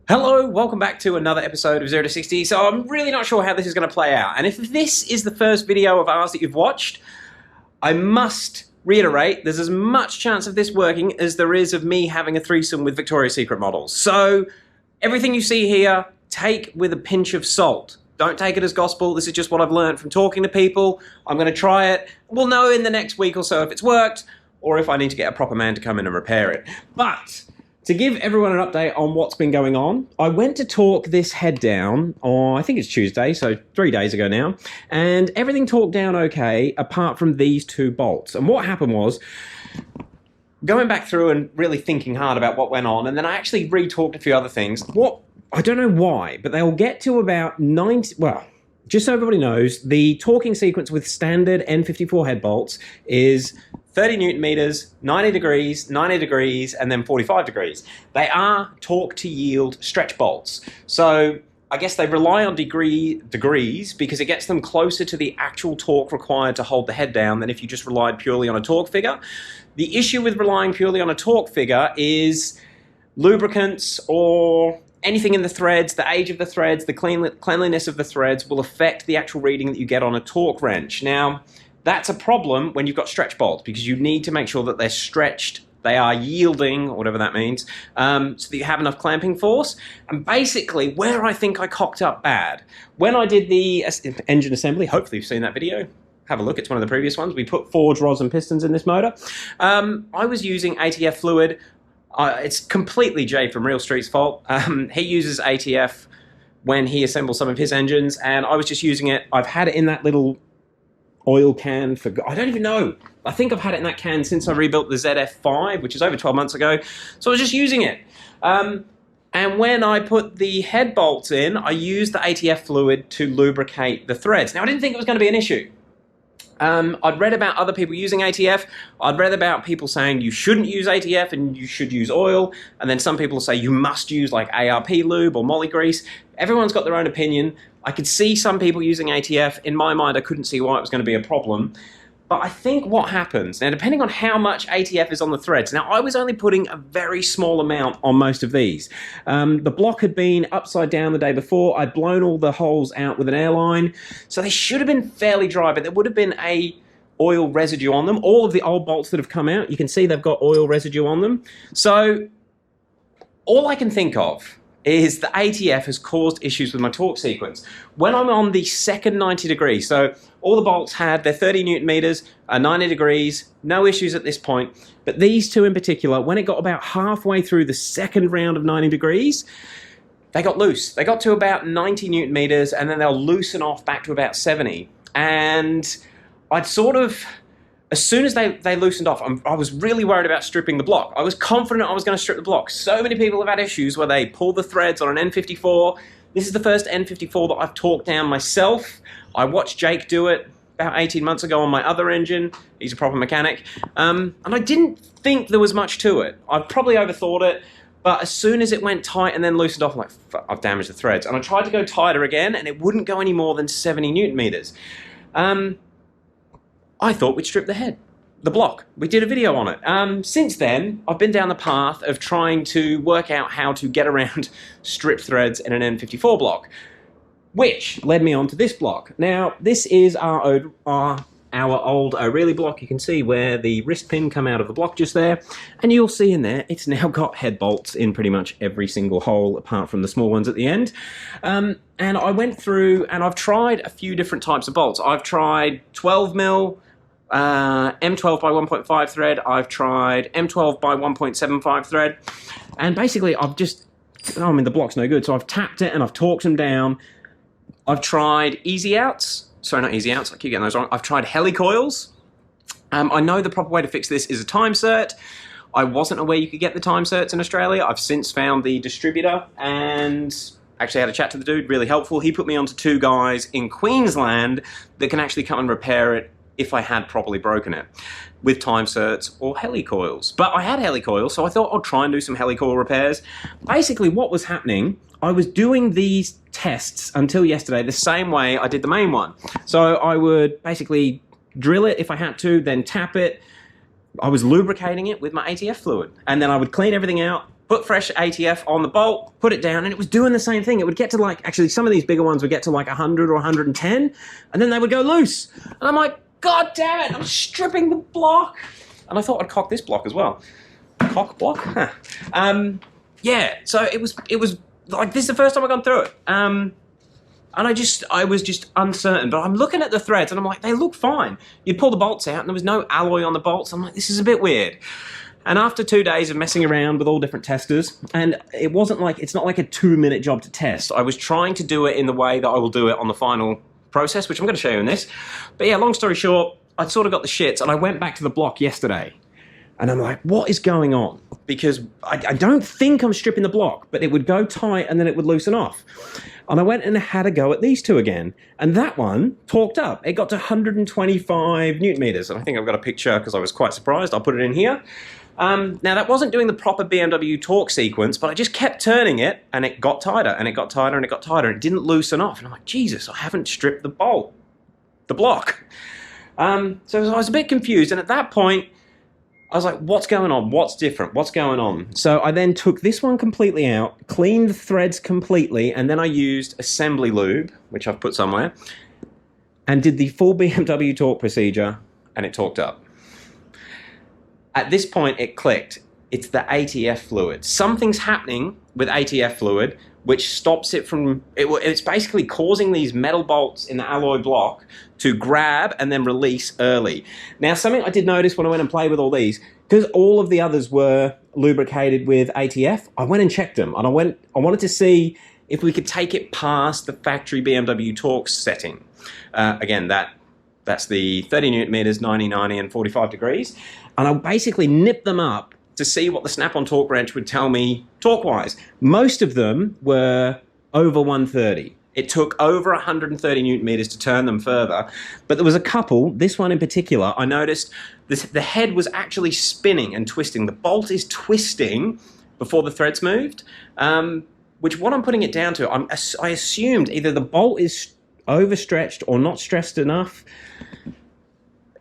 Hello, welcome back to another episode of 0 to 60. So I'm really not sure how this is going to play out. And if this is the first video of ours that you've watched, I must reiterate, there's as much chance of this working as there is of me having a threesome with Victoria's Secret models. So everything you see here, take with a pinch of salt. Don't take it as gospel. This is just what I've learned from talking to people. I'm going to try it. We'll know in the next week or so if it's worked or if I need to get a proper man to come in and repair it. But to give everyone an update on what's been going on, I went to torque this head down on, I think it's Tuesday, so 3 days ago now, and everything torqued down okay apart from these two bolts. And what happened was, going back through and really thinking hard about what went on, and then I actually re-torqued a few other things. I don't know why, but they'll get to about 90, well, just so everybody knows, the torquing sequence with standard N54 head bolts is 30 Newton meters, 90 degrees, and then 45 degrees. They are torque to yield stretch bolts. So I guess they rely on degrees because it gets them closer to the actual torque required to hold the head down than if you just relied purely on a torque figure. The issue with relying purely on a torque figure is lubricants or anything in the threads, the age of the threads, the cleanliness of the threads will affect the actual reading that you get on a torque wrench. Now, that's a problem when you've got stretch bolts because you need to make sure that they're stretched, they are yielding, or whatever that means, so that you have enough clamping force. And basically, where I think I cocked up bad, when I did the engine assembly, hopefully you've seen that video, have a look, it's one of the previous ones, we put forged rods and pistons in this motor. I was using ATF fluid. It's completely Jay from Real Street's fault. He uses ATF when he assembles some of his engines, and I was just using it. I've had it in that little oil can for, I don't even know. I think I've had it in that can since I rebuilt the ZF5, which is over 12 months ago. So I was just using it. And when I put the head bolts in, I used the ATF fluid to lubricate the threads. Now, I didn't think it was going to be an issue. I'd read about other people using ATF. I'd read about people saying you shouldn't use ATF and you should use oil. And then some people say you must use like ARP lube or moly grease. Everyone's got their own opinion. I could see some people using ATF. In my mind, I couldn't see why it was going to be a problem. But I think what happens, now depending on how much ATF is on the threads, now I was only putting a very small amount on most of these. The block had been upside down the day before, I'd blown all the holes out with an airline, so they should have been fairly dry, but there would have been a oil residue on them. All of the old bolts that have come out, you can see they've got oil residue on them. So all I can think of is the ATF has caused issues with my torque sequence. When I'm on the second 90 degrees, so all the bolts had their 30 Newton meters, 90 degrees, no issues at this point, but these two in particular, when it got about halfway through the second round of 90 degrees, they got loose. They got to about 90 Newton meters and then they'll loosen off back to about 70. And I'd sort of, as soon as they loosened off, I was really worried about stripping the block. I was confident I was going to strip the block. So many people have had issues where they pull the threads on an N54. This is the first N54 that I've torqued down myself. I watched Jake do it about 18 months ago on my other engine. He's a proper mechanic. And I didn't think there was much to it. I probably overthought it. But as soon as it went tight and then loosened off, I'm like, fuck, I've damaged the threads. And I tried to go tighter again, and it wouldn't go any more than 70 Newton meters. I thought we'd strip the block. We did a video on it. Since then, I've been down the path of trying to work out how to get around stripped threads in an N54 block, which led me on to this block. Now, this is our old O'Reilly block. You can see where the wrist pin come out of the block just there, and you'll see in there, it's now got head bolts in pretty much every single hole apart from the small ones at the end. And I went through and I've tried a few different types of bolts. I've tried 12 mil, M12 by 1.5 thread, I've tried M12 by 1.75 thread, and basically the block's no good, so I've tapped it and I've torqued them down. I've tried easy outs, sorry, not easy outs, I keep getting those wrong. I've tried helicoils. I know the proper way to fix this is a time cert. I wasn't aware you could get the time certs in Australia. I've since found the distributor and actually had a chat to the dude, really helpful. He put me onto two guys in Queensland that can actually come and repair it if I had properly broken it with time certs or helicoils. But I had helicoils, so I thought I'd try and do some helicoil repairs. Basically what was happening, I was doing these tests until yesterday the same way I did the main one. So I would basically drill it if I had to, then tap it. I was lubricating it with my ATF fluid, and then I would clean everything out, put fresh ATF on the bolt, put it down, and it was doing the same thing. It would get to like, actually some of these bigger ones would get to like 100 or 110, and then they would go loose. And I'm like, God damn it, I'm stripping the block. And I thought I'd cock this block as well. Cock block? Huh. Yeah, so it was like, this is the first time I've gone through it. And I was just uncertain, but I'm looking at the threads and I'm like, they look fine. You'd pull the bolts out and there was no alloy on the bolts. I'm like, this is a bit weird. And after 2 days of messing around with all different testers, and it's not like a 2-minute job to test. I was trying to do it in the way that I will do it on the final process, which I'm going to show you in this. But yeah, long story short, I sort of got the shits and I went back to the block yesterday. And I'm like, what is going on? Because I don't think I'm stripping the block, but it would go tight and then it would loosen off. And I went and had a go at these two again. And that one torqued up. It got to 125 Newton meters. And I think I've got a picture because I was quite surprised. I'll put it in here. Now, that wasn't doing the proper BMW torque sequence, but I just kept turning it and it got tighter and it got tighter and it got tighter. And it didn't loosen off. And I'm like, Jesus, I haven't stripped the block. So I was a bit confused. And at that point, I was like, what's going on? What's different? What's going on? So I then took this one completely out, cleaned the threads completely, and then I used assembly lube, which I've put somewhere, and did the full BMW torque procedure, and it torqued up. At this point, it clicked. It's the ATF fluid. Something's happening with ATF fluid, which stops it from, it's basically causing these metal bolts in the alloy block to grab and then release early. Now, something I did notice when I went and played with all these, because all of the others were lubricated with ATF, I went and checked them, and I wanted to see if we could take it past the factory BMW torque setting. Again, that's the 30 Newton meters, 90, 90, and 45 degrees. And I basically nipped them up to see what the snap-on torque wrench would tell me torque-wise. Most of them were over 130. It took over 130 Newton meters to turn them further, but there was a couple, this one in particular, I noticed the head was actually spinning and twisting. The bolt is twisting before the threads moved, which what I'm putting it down to, I assumed either the bolt is overstretched or not stressed enough.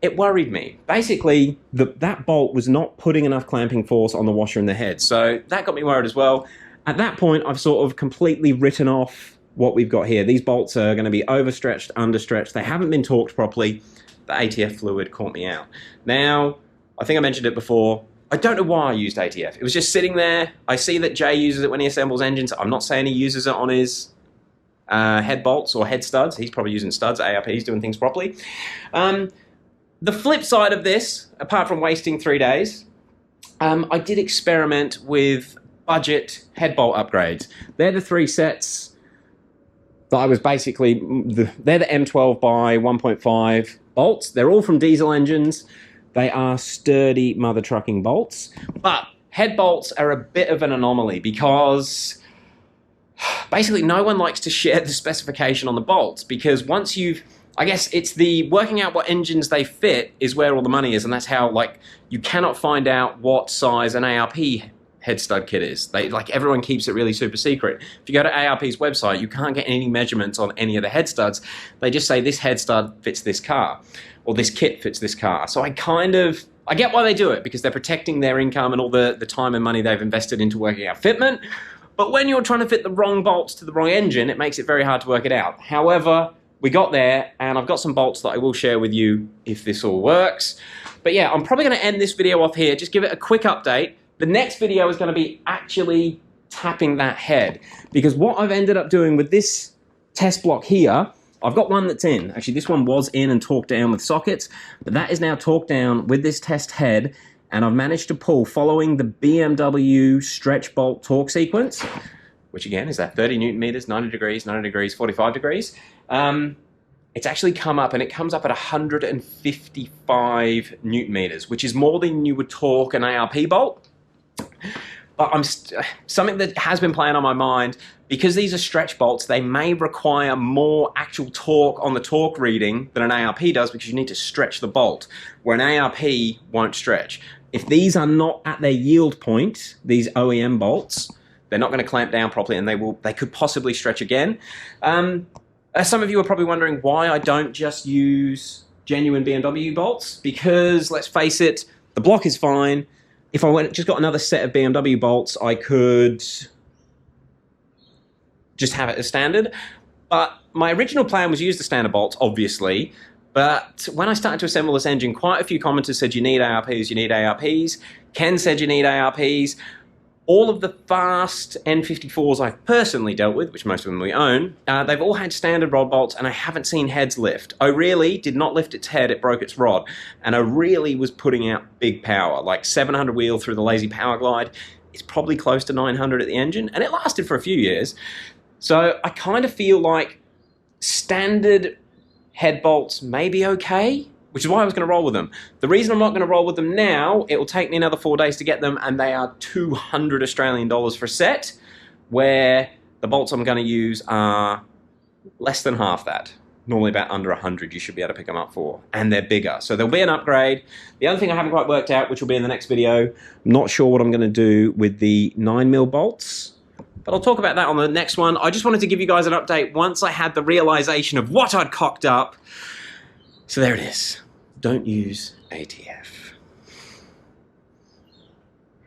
It worried me. Basically, that bolt was not putting enough clamping force on the washer and the head. So that got me worried as well. At that point, I've sort of completely written off what we've got here. These bolts are going to be overstretched, understretched. They haven't been torqued properly. The ATF fluid caught me out. Now, I think I mentioned it before. I don't know why I used ATF. It was just sitting there. I see that Jay uses it when he assembles engines. I'm not saying he uses it on his head bolts or head studs. He's probably using studs, ARPs, doing things properly. The flip side of this, apart from wasting 3 days, I did experiment with budget head bolt upgrades. They're the 3 sets that I was basically, they're the M12 by 1.5 bolts. They're all from diesel engines. They are sturdy mother trucking bolts. But head bolts are a bit of an anomaly because basically no one likes to share the specification on the bolts, because once you've, I guess it's the working out what engines they fit is where all the money is, and that's how, like, you cannot find out what size an ARP head stud kit is. Everyone keeps it really super secret. If you go to ARP's website, you can't get any measurements on any of the head studs. They just say this head stud fits this car, or this kit fits this car. So I get why they do it, because they're protecting their income and all the time and money they've invested into working out fitment. But when you're trying to fit the wrong bolts to the wrong engine, it makes it very hard to work it out. However, we got there, and I've got some bolts that I will share with you if this all works. But yeah, I'm probably going to end this video off here, just give it a quick update. The next video is going to be actually tapping that head, because what I've ended up doing with this test block here, I've got one that's in. Actually, this one was in and torqued down with sockets, but that is now torqued down with this test head, and I've managed to pull, following the BMW stretch bolt torque sequence, which again is that 30 Newton meters, 90 degrees, 90 degrees, 45 degrees. It's actually come up, and it comes up at 155 Newton meters, which is more than you would torque an ARP bolt. But something that has been playing on my mind, because these are stretch bolts, they may require more actual torque on the torque reading than an ARP does, because you need to stretch the bolt, where an ARP won't stretch. If these are not at their yield point, these OEM bolts, they're not going to clamp down properly, and they could possibly stretch again. Some of you are probably wondering why I don't just use genuine BMW bolts, because let's face it, the block is fine, if I just got another set of BMW bolts, I could just have it as standard. But my original plan was use the standard bolts, obviously. But when I started to assemble this engine, quite a few commenters said you need ARPs, you need ARPs. Ken said you need ARPs. All of the fast N54s I've personally dealt with, which most of them we own, they've all had standard rod bolts, and I haven't seen heads lift. O'Reilly did not lift its head, it broke its rod. And O'Reilly was putting out big power, like 700 wheel through the Lazy Power Glide. It's probably close to 900 at the engine, and it lasted for a few years. So I kind of feel like standard head bolts may be okay, which is why I was going to roll with them. The reason I'm not going to roll with them now, it will take me another 4 days to get them, and they are 200 Australian dollars for a set, where the bolts I'm going to use are less than half that. Normally about under 100 you should be able to pick them up for, and they're bigger. So there'll be an upgrade. The other thing I haven't quite worked out, which will be in the next video, I'm not sure what I'm going to do with the 9mm bolts, but I'll talk about that on the next one. I just wanted to give you guys an update once I had the realization of what I'd cocked up. So there it is. Don't use ATF.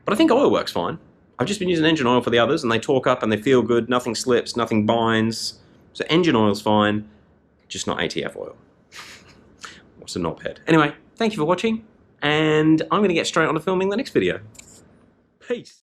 But I think oil works fine. I've just been using engine oil for the others, and they torque up and they feel good. Nothing slips, nothing binds. So engine oil's fine, just not ATF oil. What's a knobhead? Anyway, thank you for watching, and I'm going to get straight on to filming the next video. Peace.